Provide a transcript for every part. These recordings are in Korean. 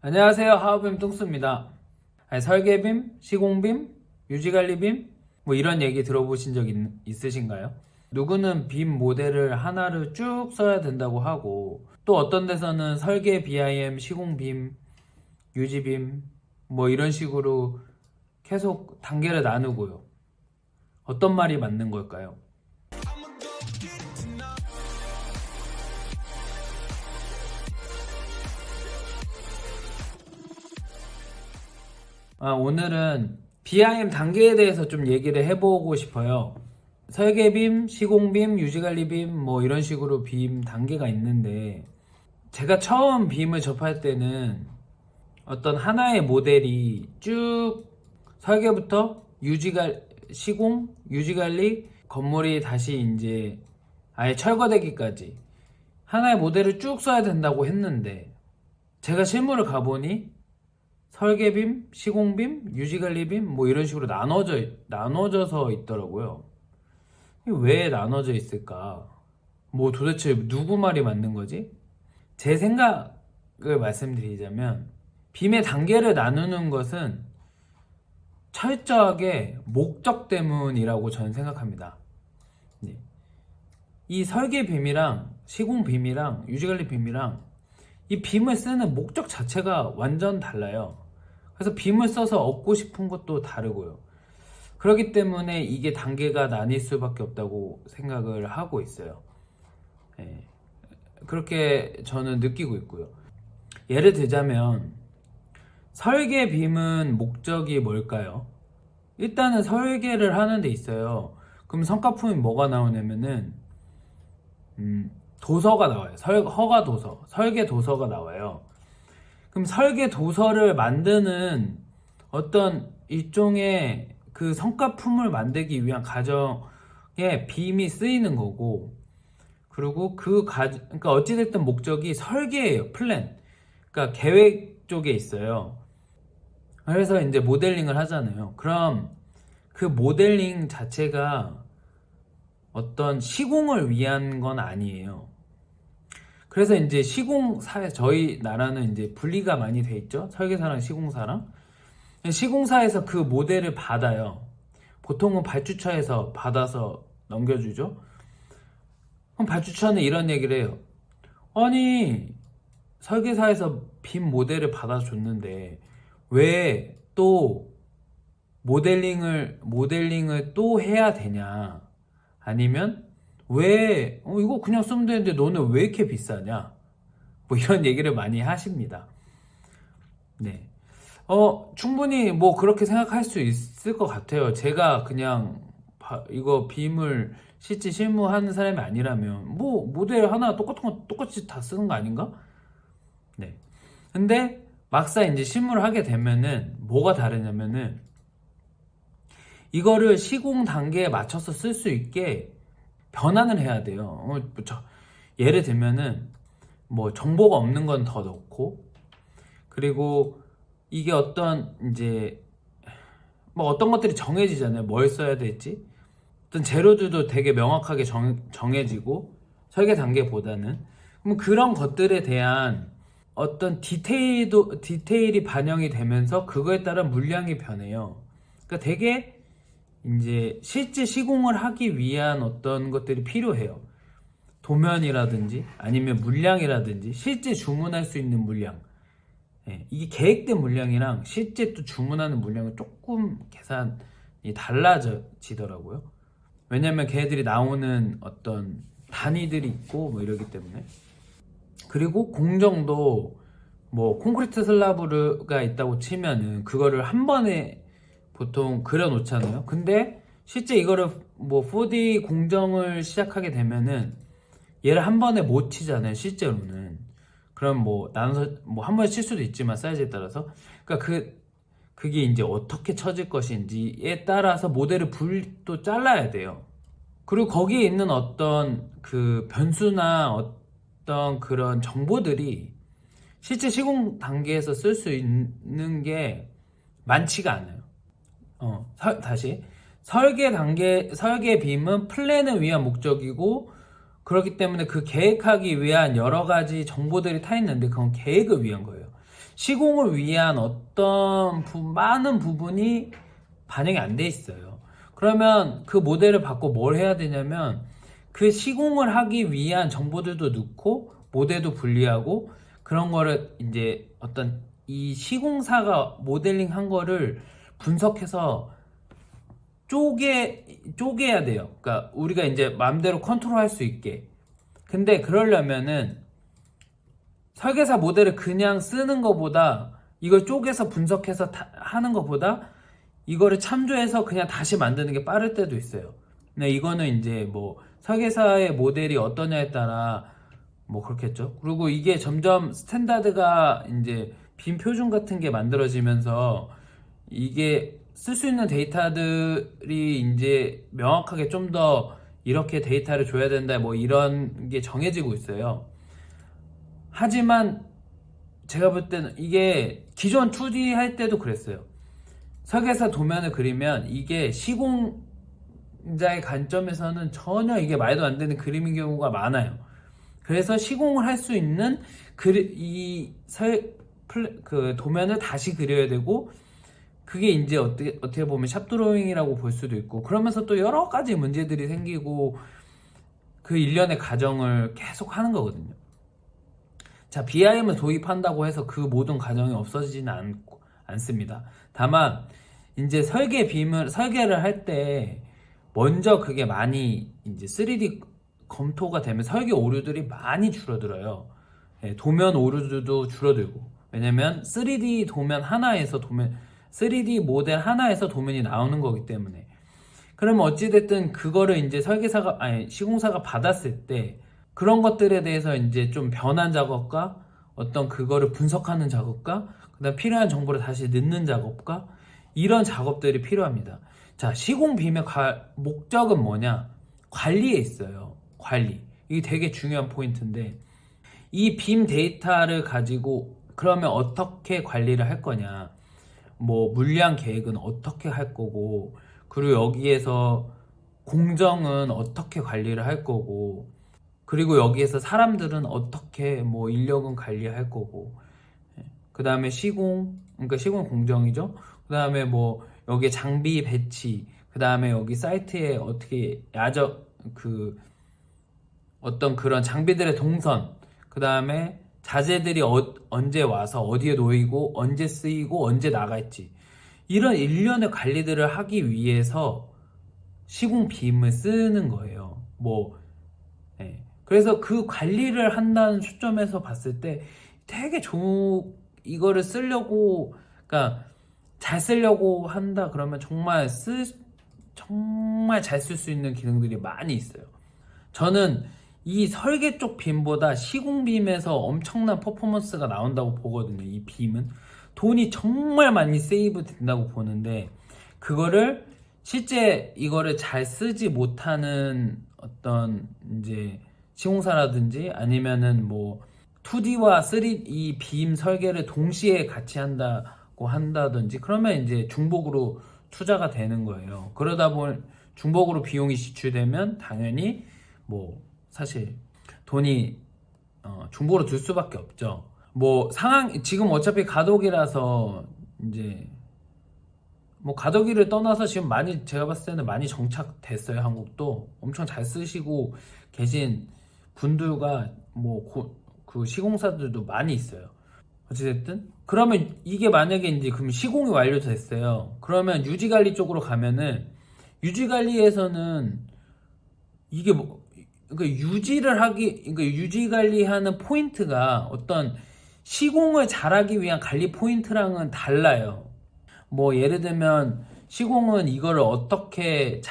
안녕하세요. 하우빔 뚱스입니다. 설계빔, 시공빔, 유지관리빔 뭐 이런 얘기 들어보신 적 있으신가요? 누구는 빔 모델을 하나를 쭉 써야 된다고 하고 또 어떤 데서는 설계 BIM, 시공빔, 유지빔 뭐 이런 식으로 계속 단계를 나누고요. 어떤 말이 맞는 걸까요? 오늘은 BIM 단계에 대해서 좀 얘기를 해보고 싶어요. 설계빔, 시공빔, 유지관리빔 뭐 이런 식으로 빔 단계가 있는데 제가 처음 빔을 접할 때는 어떤 하나의 모델이 쭉 설계부터 시공, 유지관리, 건물이 다시 이제 아예 철거되기까지 하나의 모델을 쭉 써야 된다고 했는데 제가 실무를 가보니 설계빔, 시공빔, 유지관리빔 뭐 이런 식으로 나눠져서 있더라고요. 왜 나눠져 있을까? 뭐 도대체 누구 말이 맞는 거지? 제 생각을 말씀드리자면 빔의 단계를 나누는 것은 철저하게 목적 때문이라고 저는 생각합니다. 네. 이 설계빔이랑 시공빔이랑 유지관리빔이랑 이 빔을 쓰는 목적 자체가 완전 달라요. 그래서 빔을 써서 얻고 싶은 것도 다르고요. 그렇기 때문에 이게 단계가 나뉠 수밖에 없다고 생각을 하고 있어요. 예, 그렇게 저는 느끼고 있고요. 예를 들자면 설계 빔은 목적이 뭘까요? 일단은 설계를 하는 데 있어요. 그럼 성과품이 뭐가 나오냐면은 도서가 나와요. 허가 도서, 설계 도서가 나와요. 그럼 설계 도서를 만드는 어떤 일종의 그 성과품을 만들기 위한 과정에 빔이 쓰이는 거고, 그리고 그러니까 어찌됐든 목적이 설계예요. 플랜. 그러니까 계획 쪽에 있어요. 그래서 이제 모델링을 하잖아요. 그럼 그 모델링 자체가 어떤 시공을 위한 건 아니에요. 그래서 이제 저희 나라는 이제 분리가 많이 돼 있죠. 설계사랑 시공사랑. 시공사에서 그 모델을 받아요. 보통은 발주처에서 받아서 넘겨주죠. 그럼 발주처는 이런 얘기를 해요. 아니, 설계사에서 빔 모델을 받아줬는데 왜 또 모델링을 또 해야 되냐? 아니면 왜 이거 그냥 쓰면 되는데 너는 왜 이렇게 비싸냐? 뭐 이런 얘기를 많이 하십니다. 네. 충분히 뭐 그렇게 생각할 수 있을 것 같아요. 제가 그냥 이거 빔을 실제 실무하는 사람이 아니라면 뭐 모델 하나 똑같은 거 똑같이 다 쓰는 거 아닌가? 네. 근데 막상 이제 실무를 하게 되면은 뭐가 다르냐면은 이거를 시공 단계에 맞춰서 쓸 수 있게 변환을 해야 돼요. 예를 들면은 뭐 정보가 없는 건 더 넣고, 그리고 이게 어떤 이제 뭐 어떤 것들이 정해지잖아요. 뭘 써야 될지. 어떤 재료들도 되게 명확하게 정해지고 설계 단계보다는 그럼 그런 것들에 대한 어떤 디테일이 반영이 되면서 그거에 따라 물량이 변해요. 그러니까 되게 이제 실제 시공을 하기 위한 어떤 것들이 필요해요. 도면이라든지 아니면 물량이라든지 실제 주문할 수 있는 물량. 예, 이게 계획된 물량이랑 실제 또 주문하는 물량은 조금 계산이 달라지더라고요. 왜냐면 걔네들이 나오는 어떤 단위들이 있고 뭐 이러기 때문에. 그리고 공정도 뭐 콘크리트 슬라브가 있다고 치면은 그거를 한 번에 보통 그려 놓잖아요. 근데 실제 이거를 뭐 4D 공정을 시작하게 되면은 얘를 한 번에 못 치잖아요. 실제로는. 그럼 뭐 나눠서 뭐 한 번에 칠 수도 있지만 사이즈에 따라서. 그러니까 그게 이제 어떻게 쳐질 것인지에 따라서 모델을 또 잘라야 돼요. 그리고 거기에 있는 어떤 그 변수나 어떤 그런 정보들이 실제 시공 단계에서 쓸 수 있는 게 많지가 않아요. 다시. 설계 빔은 플랜을 위한 목적이고, 그렇기 때문에 그 계획하기 위한 여러 가지 정보들이 타 있는데, 그건 계획을 위한 거예요. 시공을 위한 어떤 많은 부분이 반영이 안 돼 있어요. 그러면 그 모델을 받고 뭘 해야 되냐면 그 시공을 하기 위한 정보들도 넣고 모델도 분리하고 그런 거를 이제 어떤 이 시공사가 모델링 한 거를 분석해서 쪼개야 돼요. 그러니까 우리가 이제 마음대로 컨트롤할 수 있게. 근데 그러려면은 설계사 모델을 그냥 쓰는 것보다 이걸 쪼개서 분석해서 하는 것보다 이거를 참조해서 그냥 다시 만드는 게 빠를 때도 있어요. 근데 이거는 이제 뭐 설계사의 모델이 어떠냐에 따라 뭐 그렇겠죠. 그리고 이게 점점 스탠다드가 이제 빔 표준 같은 게 만들어지면서 이게 쓸 수 있는 데이터들이 이제 명확하게 좀 더 이렇게 데이터를 줘야 된다 뭐 이런 게 정해지고 있어요. 하지만 제가 볼 때는 이게 기존 2D 할 때도 그랬어요. 설계사 도면을 그리면 이게 시공자의 관점에서는 전혀 이게 말도 안 되는 그림인 경우가 많아요. 그래서 시공을 할 수 있는 그 도면을 다시 그려야 되고 그게 이제 어떻게 보면 샵 드로잉이라고 볼 수도 있고 그러면서 또 여러 가지 문제들이 생기고 그 일련의 과정을 계속 하는 거거든요. 자, BIM을 도입한다고 해서 그 모든 과정이 없어지지는 않습니다. 다만 이제 설계를 할 때 먼저 그게 많이 이제 3D 검토가 되면 설계 오류들이 많이 줄어들어요. 예, 도면 오류들도 줄어들고. 왜냐면 3D 도면 하나에서 3D 모델 하나에서 도면이 나오는 거기 때문에. 그러면 어찌됐든 그거를 이제 시공사가 받았을 때 그런 것들에 대해서 이제 좀 변환 작업과 어떤 그거를 분석하는 작업과 그다음 필요한 정보를 다시 넣는 작업과 이런 작업들이 필요합니다. 자, 시공 빔의 목적은 뭐냐? 관리에 있어요. 관리. 이게 되게 중요한 포인트인데 이 빔 데이터를 가지고 그러면 어떻게 관리를 할 거냐? 뭐 물량 계획은 어떻게 할 거고 그리고 여기에서 공정은 어떻게 관리를 할 거고 그리고 여기에서 사람들은 어떻게 뭐 인력은 관리할 거고 그 다음에 그러니까 시공 공정이죠. 그 다음에 뭐 여기 장비 배치 그 다음에 여기 사이트에 어떻게 어떤 그런 장비들의 동선 그 다음에 자재들이 언제 와서 어디에 놓이고 언제 쓰이고 언제 나갈지 이런 일련의 관리들을 하기 위해서 시공 빔을 쓰는 거예요. 네. 그래서 그 관리를 한다는 초점에서 봤을 때 되게 이거를 쓰려고 그러니까 잘 쓰려고 한다 그러면 정말 잘 쓸 수 있는 기능들이 많이 있어요. 저는 이 설계 쪽 빔보다 시공 빔에서 엄청난 퍼포먼스가 나온다고 보거든요. 이 빔은 돈이 정말 많이 세이브 된다고 보는데 그거를 실제 이거를 잘 쓰지 못하는 어떤 이제 시공사라든지 아니면은 뭐 2D와 3D 빔 설계를 동시에 같이 한다고 한다든지 그러면 이제 중복으로 투자가 되는 거예요. 그러다 보면 중복으로 비용이 지출되면 당연히 뭐 사실 돈이 중복으로 들 수밖에 없죠. 뭐 지금 어차피 가덕이라서 이제 뭐 가덕이를 떠나서 지금 많이 제가 봤을 때는 많이 정착됐어요. 한국도 엄청 잘 쓰시고 계신 분들과 그 시공사들도 많이 있어요. 어찌됐든 그러면 이게 만약에 이제 그럼 시공이 완료됐어요. 그러면 유지관리 쪽으로 가면은 유지관리에서는 이게 그러니까 그러니까 유지관리하는 포인트가 어떤 시공을 잘하기 위한 관리 포인트랑은 달라요. 뭐 예를 들면 시공은 이거를 어떻게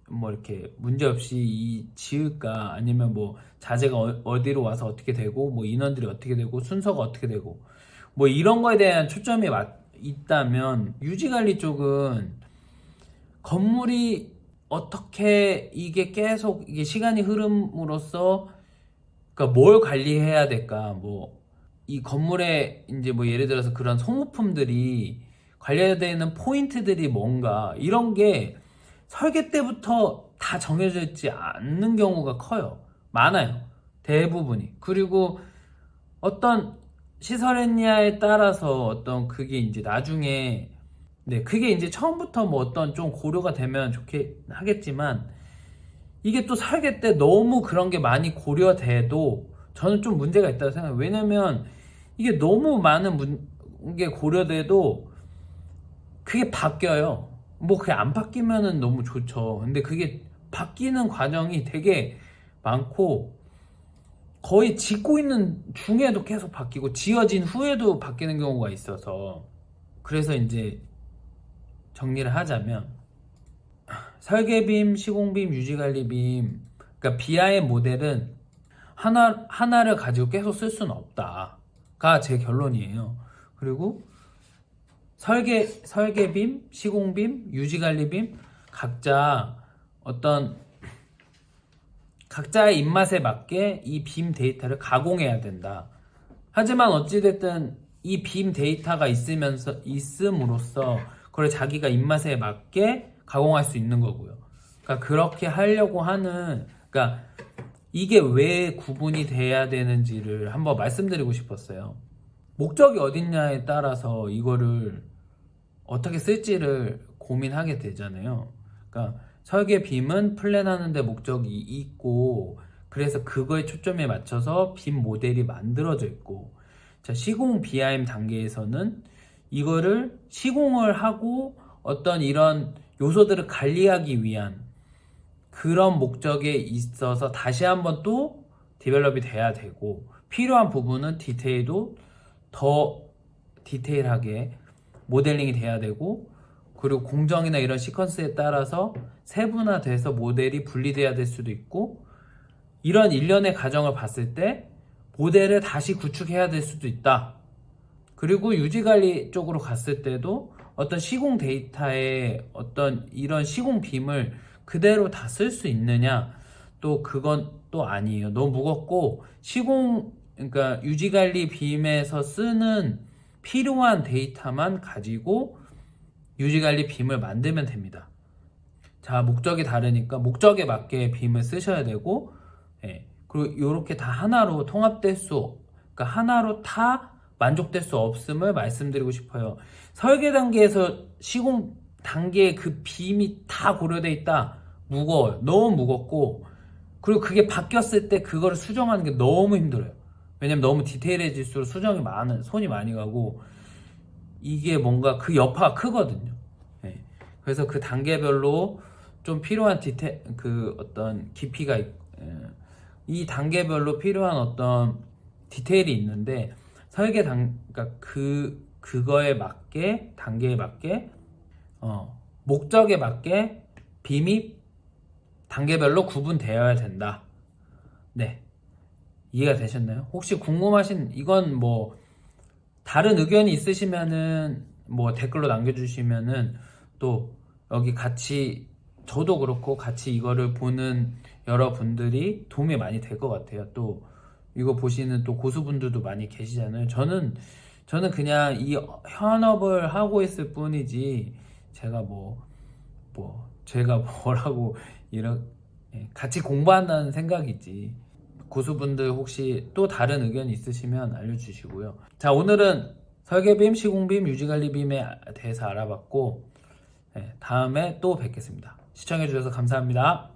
이렇게 문제없이 지을까 아니면 뭐 자재가 어디로 와서 어떻게 되고 뭐 인원들이 어떻게 되고 순서가 어떻게 되고 뭐 이런 거에 대한 초점이 있다면 유지관리 쪽은 건물이 어떻게 이게 계속 이게 시간이 흐름으로써 그러니까 뭘 관리해야 될까 뭐 이 건물에 이제 뭐 예를 들어서 그런 소모품들이 관리되는 포인트들이 뭔가 이런 게 설계 때부터 다 정해져 있지 않는 경우가 많아요. 대부분이. 그리고 어떤 시설했냐에 따라서 어떤 그게 이제 나중에 네, 그게 이제 처음부터 뭐 어떤 좀 고려가 되면 좋게 하겠지만 이게 또 설계 때 너무 그런 게 많이 고려돼도 저는 좀 문제가 있다고 생각해요. 왜냐면 이게 너무 많은 게 고려돼도 그게 바뀌어요. 뭐 그게 안 바뀌면은 너무 좋죠. 근데 그게 바뀌는 과정이 되게 많고 거의 짓고 있는 중에도 계속 바뀌고 지어진 후에도 바뀌는 경우가 있어서 그래서 이제 정리를 하자면 설계빔, 시공빔, 유지관리빔 그러니까 BIM 모델은 하나를 가지고 계속 쓸 수는 없다가 제 결론이에요. 그리고 설계빔, 시공빔, 유지관리빔 각자 어떤 각자의 입맛에 맞게 이 빔 데이터를 가공해야 된다. 하지만 어찌됐든 이 빔 데이터가 있음으로써 그걸 자기가 입맛에 맞게 가공할 수 있는 거고요. 그러니까 그렇게 하려고 하는, 그러니까 이게 왜 구분이 돼야 되는지를 한번 말씀드리고 싶었어요. 목적이 어딨냐에 따라서 이거를 어떻게 쓸지를 고민하게 되잖아요. 그러니까 설계빔은 플랜하는데 목적이 있고 그래서 그거에 초점에 맞춰서 빔 모델이 만들어져 있고 자, 시공 BIM 단계에서는 이거를 시공을 하고 어떤 이런 요소들을 관리하기 위한 그런 목적에 있어서 다시 한번 또 디벨롭이 돼야 되고 필요한 부분은 디테일도 더 디테일하게 모델링이 돼야 되고 그리고 공정이나 이런 시퀀스에 따라서 세분화돼서 모델이 분리돼야 될 수도 있고 이런 일련의 과정을 봤을 때 모델을 다시 구축해야 될 수도 있다. 그리고 유지관리 쪽으로 갔을 때도 어떤 시공 데이터에 어떤 이런 시공 빔을 그대로 다 쓸 수 있느냐 또 그건 또 아니에요. 너무 무겁고 그러니까 유지관리 빔에서 쓰는 필요한 데이터만 가지고 유지관리 빔을 만들면 됩니다. 자, 목적이 다르니까 목적에 맞게 빔을 쓰셔야 되고 예. 그리고 이렇게 다 하나로 통합될 그러니까 하나로 다 만족될 수 없음을 말씀드리고 싶어요. 설계 단계에서 시공 단계에 그 빔이 다 고려돼 있다. 무거워요. 너무 무겁고 그리고 그게 바뀌었을 때 그거를 수정하는 게 너무 힘들어요. 왜냐면 너무 디테일해질수록 손이 많이 가고 이게 뭔가 그 여파가 크거든요. 네. 그래서 그 단계별로 좀 필요한 그 어떤 깊이가 이 단계별로 필요한 어떤 디테일이 있는데 그러니까 그거에 맞게 단계에 맞게 목적에 맞게 빔이 단계별로 구분되어야 된다. 네. 이해가 되셨나요? 혹시 궁금하신 이건 뭐 다른 의견이 있으시면은 뭐 댓글로 남겨주시면은 또 여기 같이 저도 그렇고 같이 이거를 보는 여러분들이 도움이 많이 될 것 같아요. 또 이거 보시는 또 고수분들도 많이 계시잖아요. 저는 그냥 이 현업을 하고 있을 뿐이지 제가 제가 뭐라고 같이 공부한다는 생각이지. 고수분들 혹시 또 다른 의견이 있으시면 알려주시고요. 자, 오늘은 설계빔, 시공빔, 유지관리빔에 대해서 알아봤고 다음에 또 뵙겠습니다. 시청해주셔서 감사합니다.